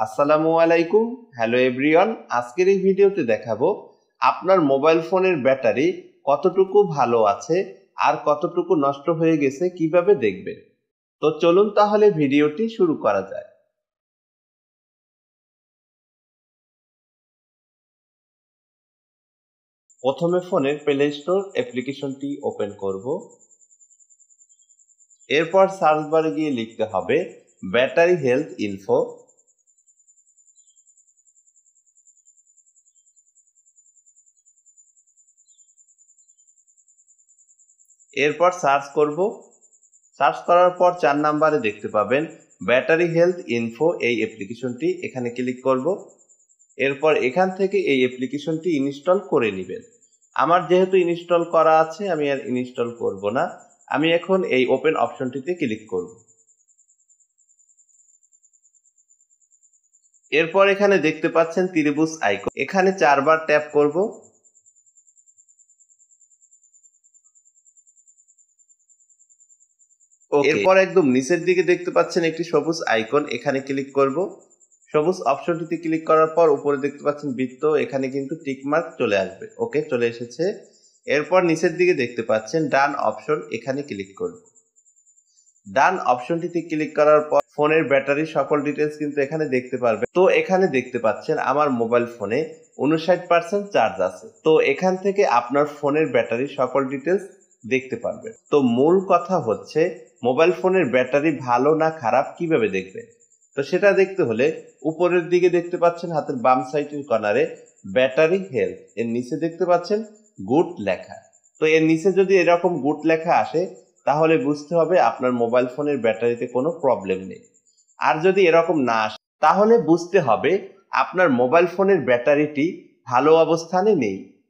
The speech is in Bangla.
আসসালামু আলাইকুম। Hello everyone. আজকের এই ভিডিওতে দেখাবো আপনার মোবাইল ফোনের ব্যাটারি কতটুকু ভালো আছে আর কতটুকু নষ্ট হয়ে গেছে কিভাবে দেখবেন। তো চলুন তাহলে ভিডিওটি শুরু করা যায়। প্রথমে ফোনের প্লে স্টোর অ্যাপ্লিকেশনটি ওপেন করব। এরপর সার্চ বারে গিয়ে লিখতে হবে ব্যাটারি হেলথ ইনফো। এরপর সার্চ করব। সার্চ করার পর 4 নম্বরে দেখতে পাবেন ব্যাটারি হেলথ ইনফো, এই অ্যাপ্লিকেশনটি, এখানে ক্লিক করব। এরপর এখান থেকে এই অ্যাপ্লিকেশনটি ইনস্টল করে নেবেন। আমার যেহেতু ইনস্টল করা আছে আমি আর ইনস্টল করব না। আমি এখন এই ওপেন অপশনটিতে ক্লিক করব। এরপর এখানে দেখতে পাচ্ছেন ত্রিভুজ আইকন, এখানে 4 বার ট্যাপ করব। এরপর একদম নিচের দিকে দেখতে পাচ্ছেন একটি সবুজ আইকন, এখানে ক্লিক করব। সবুজ অপশনটিতে ক্লিক করার পর উপরে দেখতে পাচ্ছেন বৃত্ত, এখানে কিন্তু টিক মার্ক চলে আসবে। ওকে, চলে এসেছে। এরপর নিচের দিকে দেখতে পাচ্ছেন ডান অপশন, এখানে ক্লিক করব। ডান অপশনটিতে ক্লিক করার পর ফোনের ব্যাটারির সকল ডিটেলস কিন্তু এখানে দেখতে পারবেন। তো এখানে দেখতে পাচ্ছেন আমার মোবাইল ফোনে 59% চার্জ আছে। তো এখান থেকে আপনার ফোনের ব্যাটারির সকল ডিটেলস দেখতে পারবেন। তো মূল কথা হচ্ছে মোবাইল ফোনের ব্যাটারি ভালো না খারাপ কিভাবে দেখবেন। তো সেটা দেখতে হলে উপরের দিকে দেখতে পাচ্ছেন হাতের বাম সাইডের কর্নারে ব্যাটারি হেলথ, এর নিচে দেখতে পাচ্ছেন গুড লেখা। তো এর নিচে যদি এরকম গুড লেখা আসে তাহলে বুঝতে হবে আপনার মোবাইল ফোনের ব্যাটারিতে কোনো প্রবলেম নেই। আর যদি এরকম না আসে তাহলে বুঝতে হবে আপনার মোবাইল ফোনের ব্যাটারিটি ভালো অবস্থানে নেই।